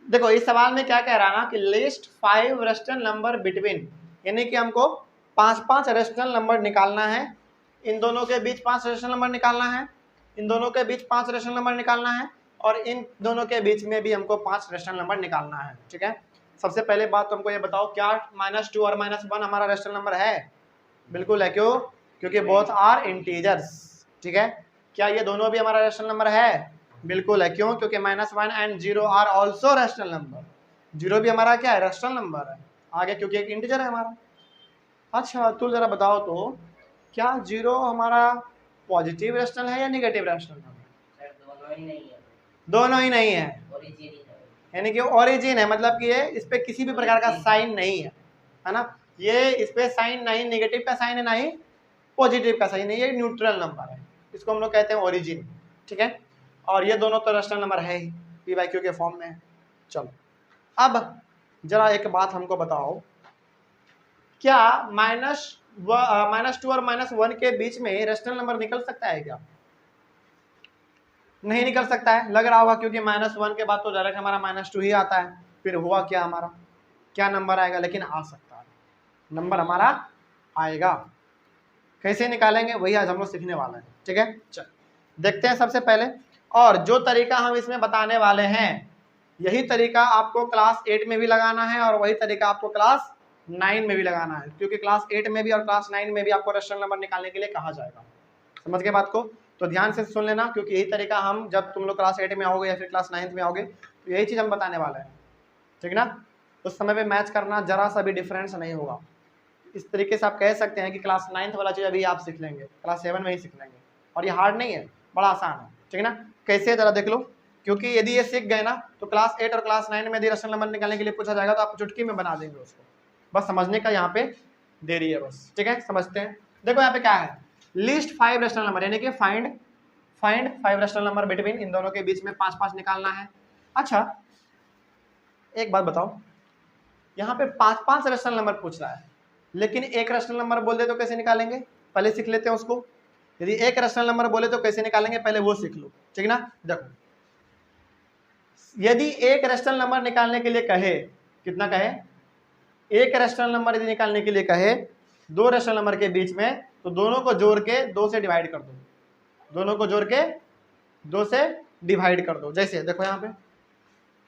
देखो इस सवाल में क्या कह रहा है ना कि लिस्ट 5 रेशनल नंबर बिटवीन, यानी कि हमको 5 रेशनल नंबर निकालना है, इन दोनों के बीच 5 रेशनल नंबर निकालना है, इन दोनों के बीच 5 रेशनल नंबर निकालना है, और इन दोनों के बीच में भी हमको 5 रेशनल नंबर निकालना है। ठीक है, सबसे पहले बात तुमको ये बताओ, क्या -2 और -1 हमारा रेशनल नंबर है? बिल्कुल है। क्यों? क्योंकि बोथ आर इंटीजर्स। ठीक है, क्या ये दोनों भी हमारा रेशनल नंबर है? बिल्कुल है। क्यों? क्योंकि -1 and 0 are also rational number. 0 भी हमारा क्या है? रेशनल नंबर है। आगे क्योंकि एक इंटीजर है हमारा। अच्छा तो जरा बताओ तो, क्या 0 हमारा पॉजिटिव रेशनल है या निगेटिव रेशनल नंबर? दोनों ही नहीं है, यानी कि ओरिजिन है, मतलब कि ये इस पे किसी भी प्रकार का साइन नहीं है ना, ये इस पे साइन नहीं नेगेटिव का साइन है, ना ही पॉजिटिव का साइन है, ये न्यूट्रल नंबर है, इसको हम लोग कहते हैं ओरिजिन। ठीक है, और ये दोनों तो रेशनल नंबर है ही, पी बाई क्यू के फॉर्म में है। चलो अब जरा एक बात हमको बताओ, क्या -2 और -1 के बीच में रेशनल नंबर निकल सकता है क्या? नहीं निकल सकता है, लग रहा होगा, क्योंकि -1 के बाद तो डायरेक्ट हमारा -2 ही आता है। फिर हुआ क्या, हमारा क्या नंबर आएगा? लेकिन आ सकता है, नंबर हमारा आएगा। कैसे निकालेंगे वही आज हम लोग सीखने वाले हैं। ठीक है, चल देखते हैं सबसे पहले। और जो तरीका हम इसमें बताने वाले हैं, यही तरीका आपको क्लास 8 में भी लगाना है, और वही तरीका आपको क्लास 9 में भी लगाना है, क्योंकि क्लास 8 में भी और क्लास 9 में भी आपको रेशनल नंबर निकालने के लिए कहा जाएगा। समझ गए बात को? तो ध्यान से सुन लेना, क्योंकि यही तरीका हम जब तुम लोग क्लास 8 में आओगे या फिर क्लास 9 में आओगे तो यही चीज़ हम बताने वाले हैं। ठीक ना, उस समय पे मैच करना जरा सा भी डिफरेंस नहीं होगा। इस तरीके से आप कह सकते हैं कि क्लास 9 वाला चीज़ अभी आप सीख लेंगे, क्लास 7 में ही सीख लेंगे, और ये हार्ड नहीं है, बड़ा आसान है। ठीक है ना, कैसे जरा देख लो, क्योंकि यदि ये सीख गए ना तो क्लास 8 और क्लास 9 में यदि रेशनल नंबर निकालने के लिए पूछा जाएगा तो आप चुटकी में बना देंगे उसको, बस समझने का यहाँ पे देरी है बस। ठीक है, समझते हैं। देखो यहाँ पे क्या है, लिस्ट 5 रेशनल नंबर, यानी कि फाइंड 5 रेशनल नंबर बिटवीन, इन दोनों के बीच में 5 निकालना है। अच्छा एक बात बताओ, यहाँ पे 5 रेशनल नंबर पूछ रहा है, लेकिन एक रेशनल नंबर बोल दे तो कैसे निकालेंगे? पहले सीख लेते हैं उसको। यदि एक रेशनल नंबर बोले तो कैसे निकालेंगे, पहले वो सीख लो। ठीक ना, देखो यदि एक रेशनल नंबर निकालने के लिए कहे, कितना कहे? एक रेशनल नंबर यदि निकालने के लिए कहे 2 रेशनल नंबर के बीच में, तो दोनों को जोड़ के 2 से डिवाइड कर दो, दोनों को जोड़ के 2 से डिवाइड कर दो। जैसे देखो यहाँ पे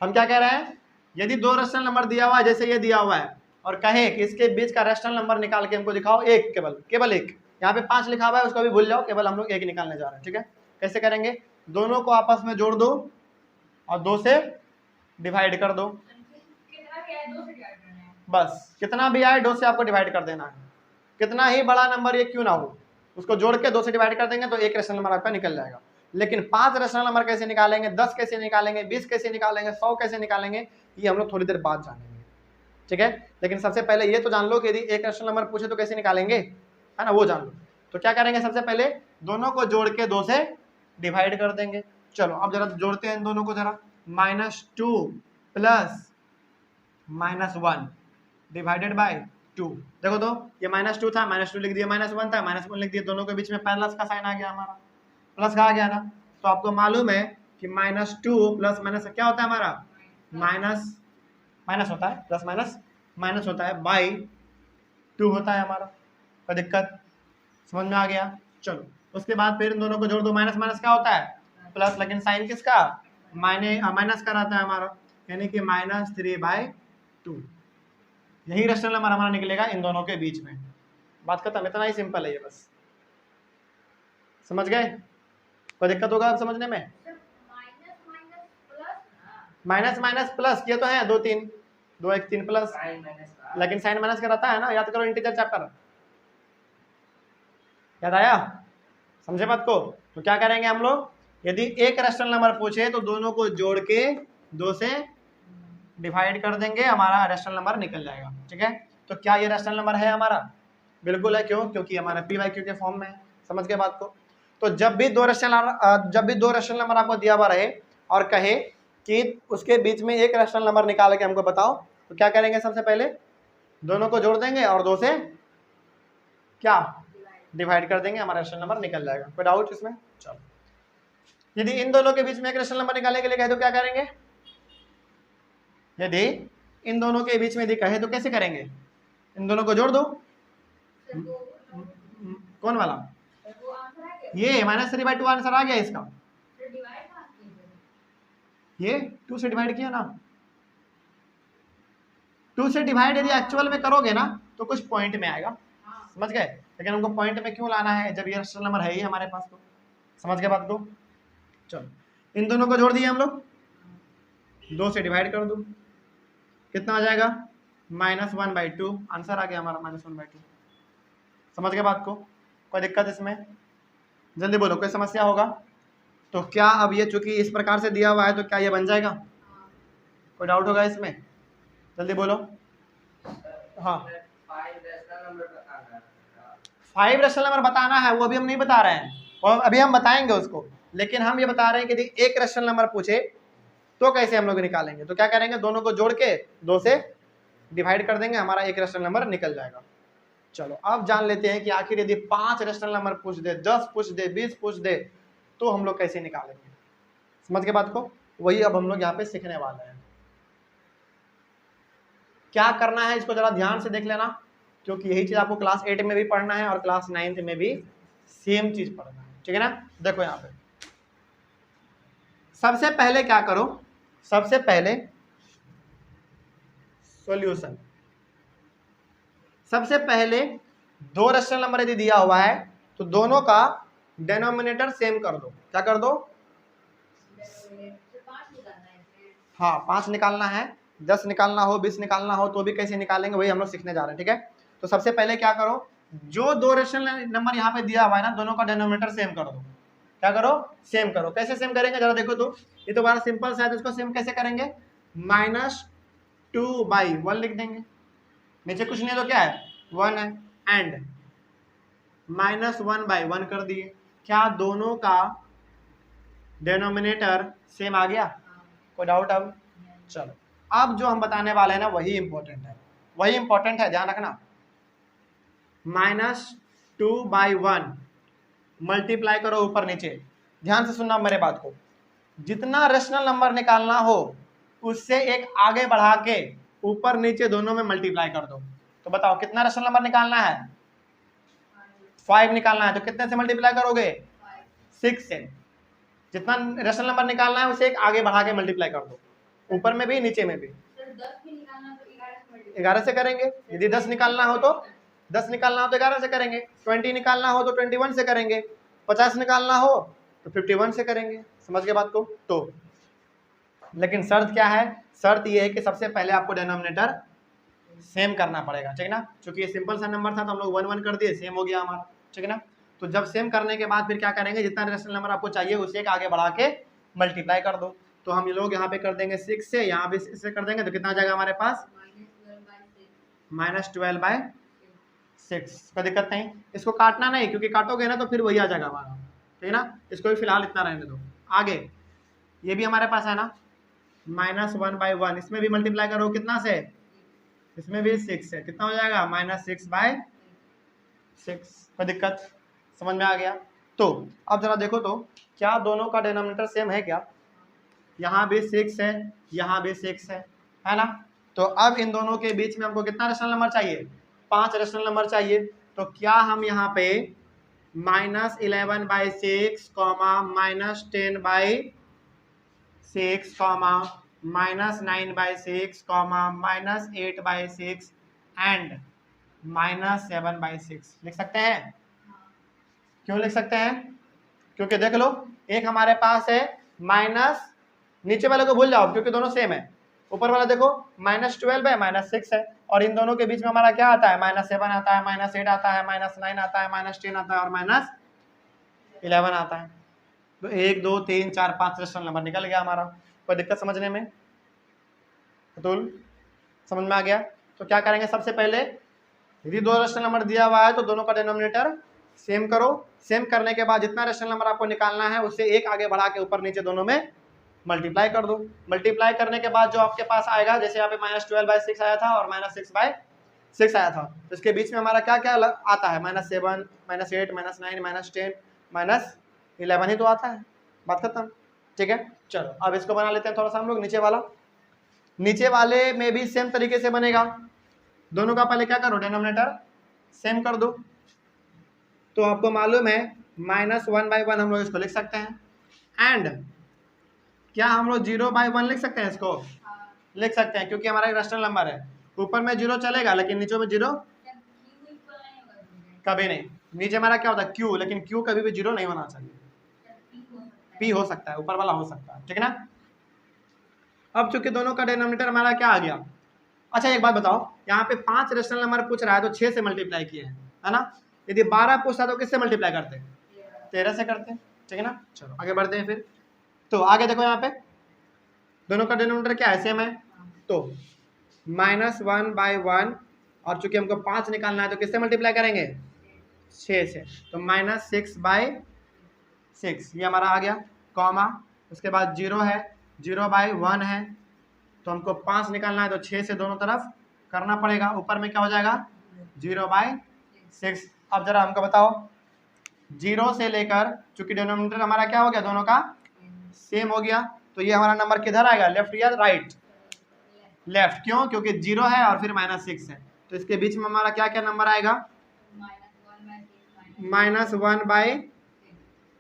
हम क्या कह रहे हैं, यदि 2 रेशनल नंबर दिया हुआ है, जैसे ये दिया हुआ है, और कहे कि इसके बीच का रेशनल नंबर निकाल के हमको दिखाओ एक, केवल एक। यहाँ पे 5 लिखा हुआ है, उसको भी भूल जाओ, केवल हम लोग एक निकालने जा रहे हैं। ठीक है, कैसे करेंगे? दोनों को आपस में जोड़ दो और 2 से डिवाइड कर दो, बस कितना भी आए 2 से आपको डिवाइड कर देना है, कितना ही बड़ा नंबर ये क्यों ना हो, उसको जोड़ के 2 से डिवाइड कर देंगे तो एक रेशनल नंबर आपका निकल जाएगा। लेकिन 5 रेशनल नंबर कैसे निकालेंगे, 10 कैसे निकालेंगे, 20 कैसे निकालेंगे, 100 कैसे निकालेंगे, ये हम लोग थोड़ी देर बाद जानेंगे। ठीक है, लेकिन सबसे पहले ये तो जान लो कि यदि एक रेशनल नंबर पूछे तो कैसे निकालेंगे, है ना, वो जान लो। तो क्या करेंगे, सबसे पहले दोनों को जोड़ के 2 से डिवाइड कर देंगे। चलो अब जरा जोड़ते हैं इन दोनों को जरा, -2 प्लस -1 डिवाइडेड बाय 2। देखो तो ये -2 था, -2 लिख दिया, -1 था, -1 लिख दिया, दोनों के बीच में प्लस का साइन आ गया, हमारा प्लस का आ गया ना। तो आपको मालूम है कि -2 प्लस माइनस क्या होता है, हमारा माइनस होता है, प्लस माइनस होता है, बाई 2 होता है हमारा। कोई दिक्कत? समझ में आ गया? चलो उसके बाद फिर इन दोनों को जोड़ दो, माइनस माइनस क्या होता है, प्लस, लेकिन साइन किसका, माइनस का रहता है हमारा, यानी कि -3/2। यही रेशनल नंबर हमारा निकलेगा इन दोनों के बीच में। बात खत्म, इतना ही सिंपल है ये, बस समझ गए? कोई दिक्कत होगा अब समझने में? माइनस माइनस प्लस किए तो है 2 3, 2 1 3 प्लस, लेकिन साइन माइनस का रहता है ना, याद करो इंटीजर चैप्टर, याद आया? समझे बात को? तो क्या करेंगे हम लोग, यदि एक रेशनल नंबर पूछे तो दोनों को जोड़ के 2 से डिवाइड कर देंगे, हमारा रेशनल नंबर निकल जाएगा। ठीक है, तो क्या ये रेशनल नंबर है हमारा? बिल्कुल है। क्यों? क्योंकि हमारा पी बाई क्यू के फॉर्म में है। समझ गए बात को? तो जब भी दो रेशनल नंबर आपको दिया हुआ रहे और कहे कि उसके बीच में एक रेशनल नंबर निकाल के हमको बताओ, तो क्या करेंगे, सबसे पहले दोनों को जोड़ देंगे और 2 से क्या डिवाइड कर देंगे, हमारा रेशनल नंबर निकल जाएगा। कोई डाउट इसमें? चलो यदि इन दोनों के बीच में एक रेशनल नंबर निकालने के लिए कहे तो क्या करेंगे, यदि इन दोनों के बीच में यदि कहे तो कैसे करेंगे, इन दोनों को जोड़ दो। कौन वाला, ये -3/2 आंसर आ गया इसका, ये 2 से डिवाइड किया ना, 2 से डिवाइड यदि एक्चुअल में करोगे ना तो कुछ पॉइंट में आएगा, समझ गए। लेकिन हमको पॉइंट में क्यों लाना है जब ये रेशनल नंबर है ही हमारे पास, तो समझ गए बात को। चलो इन दोनों को जोड़ दिए हम लोग, 2 से डिवाइड कर दो, कितना आ जाएगा -1/2, आंसर आ गया हमारा -1/2। समझ गए बात को, कोई दिक्कत इसमें, जल्दी बोलो कोई समस्या होगा तो। क्या अब ये चूंकि इस प्रकार से दिया हुआ है तो क्या ये बन जाएगा, कोई डाउट होगा इसमें, जल्दी बोलो। हाँ 5 रेशनल नंबर बताना है, वो अभी हम नहीं बता रहे हैं, और अभी हम बताएंगे उसको, लेकिन हम ये बता रहे हैं कि यदि एक रेशनल नंबर पूछे तो कैसे हम लोग निकालेंगे। तो क्या करेंगे, दोनों को जोड़ के 2 से डिवाइड कर देंगे, हमारा एक रेशनल नंबर निकल जाएगा। चलो अब जान लेते हैं कि आखिर यदि 5 रेशनल नंबर पूछ दे, 10 पूछ दे, 20 पूछ दे तो हम लोग कैसे निकालेंगे। समझ के बात को, वही अब हम लोग यहाँ पे सीखने वाले हैं। क्या करना है इसको जरा ध्यान से देख लेना, क्योंकि यही चीज आपको क्लास 8 में भी पढ़ना है और क्लास 9 में भी सेम चीज पढ़ना है, ठीक है ना। देखो यहाँ पे सबसे पहले क्या करो, सबसे पहले सॉल्यूशन, सबसे पहले 2 रेशनल नंबर यदि दिया हुआ है तो दोनों का डिनोमिनेटर सेम कर दो। क्या कर दो, हाँ 5 निकालना है, 10 निकालना हो, 20 निकालना हो तो भी कैसे निकालेंगे वही हम लोग सीखने जा रहे हैं, ठीक है। तो सबसे पहले क्या करो, जो 2 रेशनल नंबर यहाँ पे दिया हुआ है ना, दोनों का डिनोमिनेटर सेम कर दो। क्या करो, सेम करो। कैसे सेम करेंगे जरा देखो तो, ये तो बड़ा सिंपल सा है, तो इसको सेम कैसे करेंगे, -2/1 लिख देंगे, नीचे कुछ नहीं है तो क्या है 1 है, एंड -1/1 कर दिए। क्या दोनों का डिनोमिनेटर सेम आ गया, कोई डाउट। अब चलो अब जो हम बताने वाले हैं ना वही इंपॉर्टेंट है, वही इंपॉर्टेंट है, ध्यान रखना। -2/1 मल्टीप्लाई करो ऊपर नीचे, ध्यान से सुनना मेरे बात को। जितना रेशनल नंबर निकालना हो उससे एक आगे बढ़ा के ऊपर नीचे दोनों में मल्टीप्लाई कर दो। तो बताओ कितना रेशनल नंबर निकालना है, 5 निकालना है, तो कितने से मल्टीप्लाई करोगे, 6 से। जितना रेशनल नंबर निकालना है उसे एक आगे बढ़ा के मल्टीप्लाई कर दो, ऊपर में भी नीचे में भी। 11 से करेंगे, यदि 10 निकालना हो तो 10 निकालना हो तो 11 से करेंगे, 20 निकालना हो तो 21 से करेंगे, 50 निकालना हो तो 51 से करेंगे। समझ के बात को। तो लेकिन शर्त क्या है, शर्त ये है कि सबसे पहले आपको डिनोमिनेटर सेम करना पड़ेगा, ठीक है ना। क्योंकि ये सिंपल सा नंबर था तो हम लोग 1 1 कर दिए, सेम हो गया हमारा, ठीक है ना। तो जब सेम करने के बाद फिर क्या करेंगे, जितना रेशनल नंबर आपको चाहिए उसे एक आगे बढ़ा के मल्टीप्लाई कर दो। तो हम लोग यहाँ पे कर देंगे 6 से, यहाँ भी 6 से कर देंगे, तो कितना आ जाएगा हमारे पास -12/6। कोई दिक्कत नहीं, इसको काटना नहीं, क्योंकि काटोगे ना तो फिर वही आ जाएगा हमारा, ठीक है ना। इसको भी फिलहाल इतना रहने दो। आगे ये भी हमारे पास है ना -1/1, इसमें भी मल्टीप्लाई करो कितना से, इसमें भी 6 से, कितना हो जाएगा -6/6। कोई दिक्कत, समझ में आ गया। तो अब जरा देखो तो क्या दोनों का डिनोमिनेटर सेम है क्या, यहाँ भी 6 है, यहाँ भी 6 है ना। तो अब इन दोनों के बीच में हमको कितना रेशनल नंबर चाहिए, 5 रेशनल नंबर चाहिए। तो क्या हम यहाँ पे -11/6, -10/6, -9/6, -8/6 एंड -7/6 लिख सकते हैं। क्यों लिख सकते हैं, क्योंकि देख लो एक हमारे पास है माइनस, नीचे वाले को भूल जाओ क्योंकि दोनों सेम है, ऊपर वाला देखो -12 है, -6 है, और इन दोनों के बीच में हमारा क्या आता है, -7 आता है, -8 आता है, -9 आता है, -10 आता है और -11 आता है। तो 1 2 3 4 5 रेशनल नंबर निकल गया हमारा। कोई दिक्कत समझने में, अतुल समझ में आ गया। तो क्या करेंगे, सबसे पहले यदि 2 रेशनल नंबर दिया हुआ है तो दोनों का डिनोमिनेटर सेम करो। सेम करने के बाद जितना रेशनल नंबर आपको निकालना है उससे एक आगे बढ़ा के ऊपर नीचे दोनों में मल्टीप्लाई कर दो। मल्टीप्लाई करने के बाद जो आपके पास आएगा, जैसे यहाँ पे -12/6 आया था और -6/6 आया था, तो इसके बीच में हमारा क्या क्या आता है, -7 -8 -9 -10 -11 ही तो आता है, बात खत्म, ठीक है। चलो अब इसको बना लेते हैं थोड़ा सा हम लोग नीचे वाला। नीचे वाले में भी सेम तरीके से बनेगा। दोनों का पहले क्या करो, डिनोमिनेटर सेम कर दो। तो आपको मालूम है -1/1 हम लोग इसको लिख सकते हैं। एंड क्या हम लोग 0/1 लिख सकते हैं इसको? लिख सकते हैं, क्योंकि हमारा एक रेशनल नंबर है। ऊपर में 0 चलेगा लेकिन नीचे में 0 कभी नहीं। नीचे हमारा क्या होता है Q, लेकिन Q कभी भी 0 नहीं होना चाहिए। P हो सकता है, ऊपर वाला हो सकता है, ठीक है ना। अब चूंकि दोनों का डिनोमिनेटर हमारा क्या आ गया। अच्छा एक बात बताओ, यहाँ पे 5 रेशनल नंबर पूछ रहा है तो 6 से मल्टीप्लाई किए हैं, है ना। यदि 12 पूछता तो किससे मल्टीप्लाई करते? 13 से करते, ठीक है ना। चलो आगे बढ़ते हैं फिर। तो आगे देखो, यहाँ पे दोनों का डिनोमिनेटर क्या है, सेम है। तो -1/1, और चूंकि हमको 5 निकालना है तो किससे मल्टीप्लाई करेंगे? 6 से। तो -6/6 ये हमारा आ गया, कॉमा, उसके बाद 0 है, 0/1 है, तो हमको 5 निकालना है तो 6 से दोनों तरफ करना पड़ेगा। ऊपर में क्या हो जाएगा? 0/6। अब जरा हमको बताओ, 0 से लेकर, चूंकि डिनोमिनेटर हमारा क्या हो गया, दोनों का सेम हो गया, तो ये हमारा नंबर किधर आएगा, लेफ्ट या राइट? लेफ्ट। क्यों? क्योंकि 0 है और फिर -6 है, तो इसके बीच में हमारा क्या क्या नंबर आएगा? -1/6,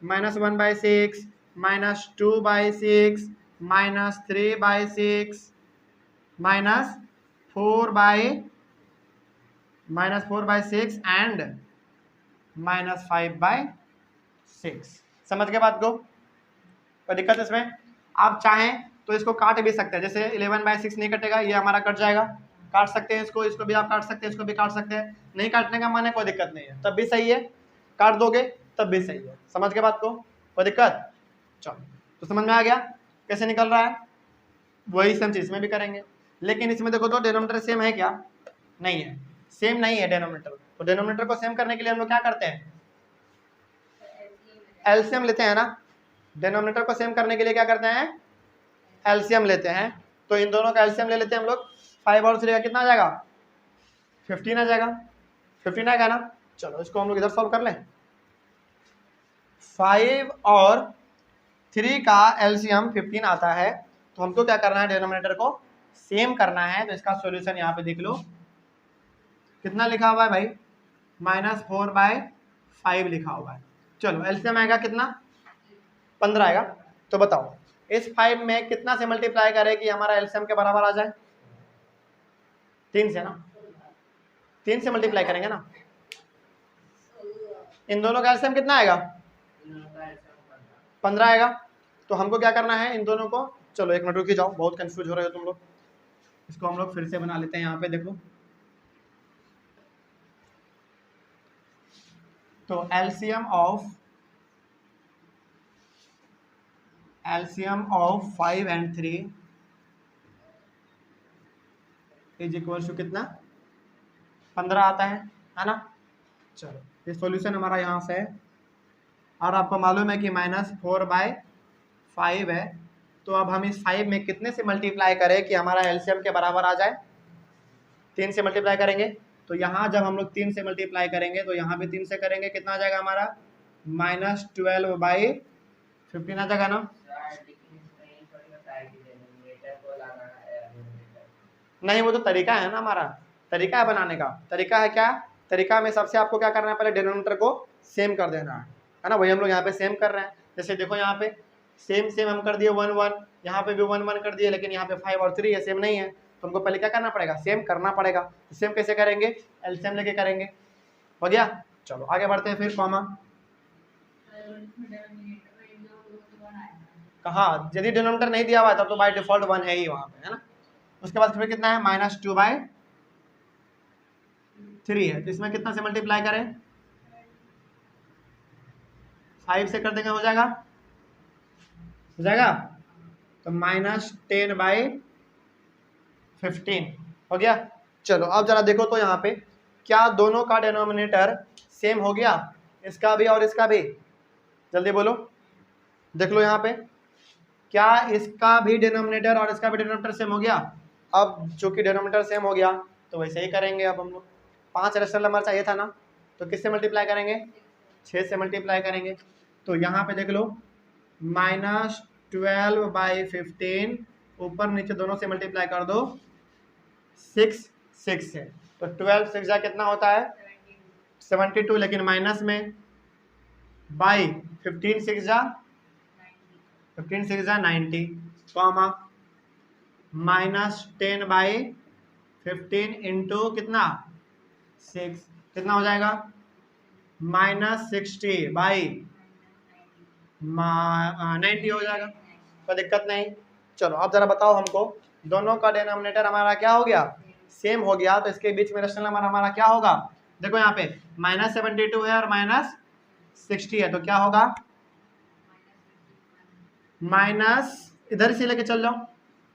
-2/6, -3/6, -4/6 एंड -5/6। समझ गए बात को? कोई दिक्कत इसमें? आप चाहें तो इसको काट भी सकते हैं, जैसे 11/6 नहीं कटेगा, ये हमारा कट जाएगा, काट सकते हैं इसको, इसको भी आप काट सकते हैं, इसको भी काट सकते हैं। नहीं काटने का माने कोई दिक्कत नहीं है, तब भी सही है, काट दोगे तब भी सही है। समझ के बात को? कोई दिक्कत? चलो, तो समझ में आ गया कैसे निकल रहा है। वही सेम चीज में भी करेंगे, लेकिन इसमें देखो तो डिनोमिनेटर सेम है क्या? नहीं है, सेम नहीं है डिनोमिनेटर। तो डिनोमिनेटर को सेम करने के लिए हम लोग क्या करते हैं? एलसीएम लेते हैं ना। डिनोमिनेटर को सेम करने के लिए क्या करते हैं? एलसीएम लेते हैं। तो इन दोनों का एलसीएम ले लेते हैं हम लोग। 5 और 3 का कितना आ जाएगा? 15 आ जाएगा। 15 आएगा ना। चलो इसको हम लोग इधर सॉल्व कर लें। 5 और 3 का एलसीएम 15 आता है, तो हमको क्या करना है? डिनोमिनेटर को सेम करना है। तो इसका सॉल्यूशन यहाँ पे देख लो, कितना लिखा हुआ है भाई? -4/5 लिखा हुआ है। चलो एलसीएम आएगा कितना? 15 आएगा। तो बताओ इस 5 में कितना से मल्टीप्लाई करें कि हमारा एलसीएम के बराबर आ जाए? 3 से ना। 3 से मल्टीप्लाई करेंगे ना। इन दोनों का एलसीएम कितना आएगा? 15 आएगा। तो हमको क्या करना है? इन दोनों को, चलो एक मिनट रुक जाओ, बहुत कंफ्यूज हो रहे हो तुम लोग। इसको हम लोग फिर से बना लेते हैं। यहाँ पे देखो, तो LCM of 5 and 3 is equal to कितना? 15 आता है ना। चलो ये सॉल्यूशन हमारा यहाँ से है। और आपको मालूम है कि -4/5 है, तो अब हम इस 5 में कितने से मल्टीप्लाई करें कि हमारा एलसीएम के बराबर आ जाए? 3 से मल्टीप्लाई करेंगे। तो यहाँ जब हम लोग 3 से मल्टीप्लाई करेंगे तो यहाँ भी 3 से करेंगे, कितना आ जाएगा हमारा? -12/15 आ जाएगा ना। नहीं, वो तो तरीका है ना, हमारा तरीका है बनाने का। तरीका है क्या? तरीका में सबसे आपको क्या करना है? पहले डिनोमिनेटर को सेम कर देना है ना। वही हम लोग यहाँ पे सेम कर रहे हैं। जैसे देखो यहाँ पे सेम सेम हम कर दिए 1 1, यहाँ पे भी 1 1 कर दिए, लेकिन यहाँ पे 5 और 3 है, सेम नहीं है। तो हमको पहले क्या करना पड़ेगा? सेम करना पड़ेगा। तो सेम कैसे करेंगे? एलसीएम लेके करेंगे। हो गया। चलो आगे बढ़ते हैं फिर। कॉमा कहाँ? यदि डिनोमिनेटर नहीं दिया हुआ है तब तो बाय डिफॉल्ट 1 है ही वहाँ पे, है ना। उसके बाद फिर कितना है? -2/3 है। तो इसमें कितना से मल्टीप्लाई करें? 5 से कर देंगे, हो जाएगा। हो जाएगा। तो -10/15 हो गया। चलो अब जरा देखो तो यहाँ पे क्या दोनों का डिनोमिनेटर सेम हो गया? इसका भी और इसका भी। जल्दी बोलो, देख लो यहाँ पे, क्या इसका भी डिनोमिनेटर और इसका भी डिनोमिनेटर सेम हो गया? अब चूंकि डिनोमिनेटर सेम हो गया तो वैसे ही करेंगे। अब हम लोग 5 रेशनल नंबर चाहिए था ना, तो किससे मल्टीप्लाई करेंगे? 6 से मल्टीप्लाई करेंगे। तो यहाँ पे देख लो, -12/15 ऊपर नीचे दोनों से मल्टीप्लाई कर दो 6 6 से, तो 12 6 जा कितना होता है 72, लेकिन माइनस में बाई 15 6 जा 90 कॉमा माइनस 10 बाई 15 इंटू कितना 6 कितना हो जाएगा -60 बाई 90 हो जाएगा। कोई दिक्कत नहीं। चलो अब जरा बताओ हमको, दोनों का डिनोमिनेटर हमारा क्या हो गया सेम हो गया, तो इसके बीच में रेशनल नंबर हमारा क्या होगा, देखो यहाँ पे -72 है और -60 है, तो क्या होगा माइनस इधर से लेके चल जाओ,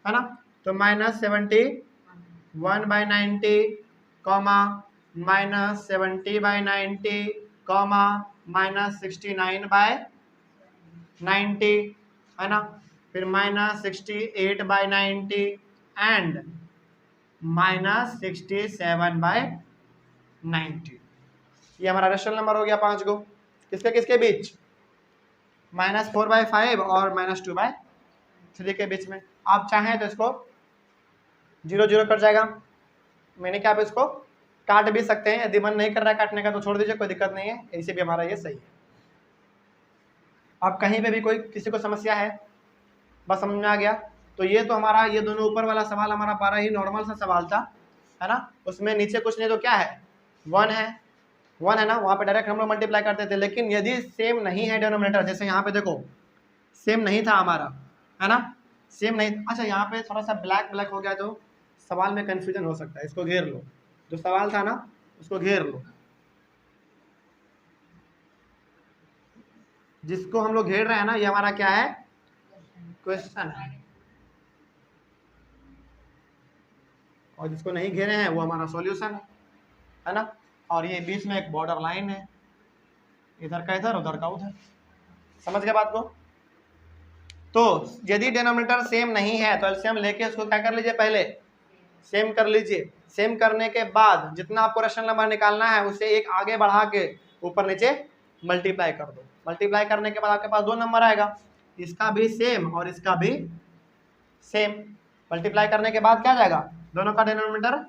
है ना, तो -71 by 90 comma -70 by 90 comma -69 by 90, है ना, फिर -68 बाई 90 एंड -67 बाई 90। ये हमारा रेशनल नंबर हो गया 5 गो, किसके किसके बीच -4/5 और -2/3 के बीच में। आप चाहें तो इसको 0 0 कट जाएगा, मैंने क्या आप इसको काट भी सकते हैं, यदि मन नहीं कर रहा है काटने का तो छोड़ दीजिए, कोई दिक्कत नहीं है, ऐसे भी हमारा ये सही है। अब कहीं पे भी कोई किसी को समस्या है, बस समझ में आ गया। तो ये तो हमारा ये दोनों ऊपर वाला सवाल हमारा बड़ा ही नॉर्मल सा सवाल था, है ना, उसमें नीचे कुछ नहीं तो क्या है 1 है, 1 है ना, वहाँ पे डायरेक्ट हम लोग मल्टीप्लाई करते थे। लेकिन यदि सेम नहीं है डिनोमिनेटर, जैसे यहाँ पे देखो सेम नहीं था हमारा, है ना, सेम नहीं, अच्छा यहाँ पे थोड़ा सा ब्लैक ब्लैक हो गया तो सवाल में कंफ्यूजन हो सकता है, इसको घेर लो, जो सवाल था ना उसको घेर लो, जिसको हम लोग घेर रहे हैं ना ये हमारा क्या है क्वेश्चन है, और जिसको नहीं घेरे हैं वो हमारा सॉल्यूशन है ना, और ये बीच में एक बॉर्डर लाइन है, इधर का इधर उधर का उधर, समझ गए बात को। तो यदि डिनोमिनेटर सेम नहीं है तो एलसीएम लेके उसको क्या कर लीजिए, पहले सेम कर लीजिए, सेम करने के बाद जितना आपको रेशनल नंबर निकालना है उसे एक आगे बढ़ा के ऊपर नीचे मल्टीप्लाई कर दो, मल्टीप्लाई करने के बाद आपके पास 2 नंबर आएगा, इसका भी सेम और इसका भी सेम, मल्टीप्लाई करने के बाद क्या आ जाएगा दोनों का डिनोमिनेटर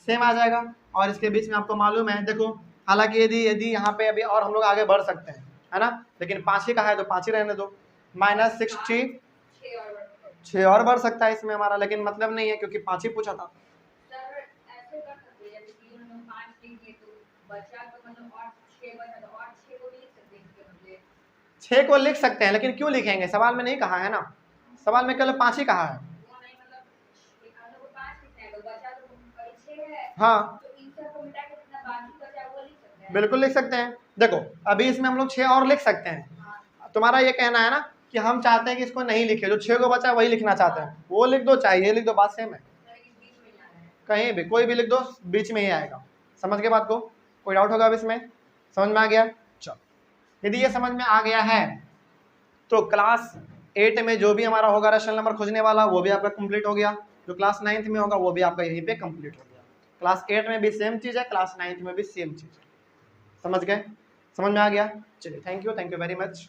सेम आ जाएगा, और इसके बीच में आपको मालूम है देखो, हालांकि यदि यहाँ पे अभी और हम लोग आगे बढ़ सकते हैं, है ना, लेकिन 5 ही का है तो 5 ही रहने दो, -60 6 और बढ़ सकता है इसमें हमारा, लेकिन मतलब नहीं है क्योंकि 5 ही पूछा था। छह को लिख सकते हैं, लेकिन क्यों लिखेंगे, सवाल में नहीं कहा है ना, सवाल में केवल 5 ही कहा है। हाँ बिल्कुल लिख सकते हैं, देखो अभी इसमें हम लोग 6 और लिख सकते हैं, तुम्हारा ये कहना है ना कि हम चाहते हैं कि इसको नहीं लिखे, जो 6 को बचा वही लिखना चाहते हैं, वो लिख दो चाहे ये लिख दो, बात सेम है, कहीं भी कोई भी लिख दो बीच में ही आएगा, समझ के बात को, कोई डाउट होगा अब इसमें, समझ में आ गया। चलो यदि ये समझ में आ गया है तो क्लास 8 में जो भी हमारा होगा रेशनल नंबर खोजने वाला वो भी आपका कंप्लीट हो गया, जो क्लास 9th में होगा वो भी आपका यहीं पे कंप्लीट हो गया, क्लास 8 में भी सेम चीज़ है, क्लास 9th में भी सेम चीज़ है, समझ गए, समझ में आ गया। चलिए थैंक यू वेरी मच।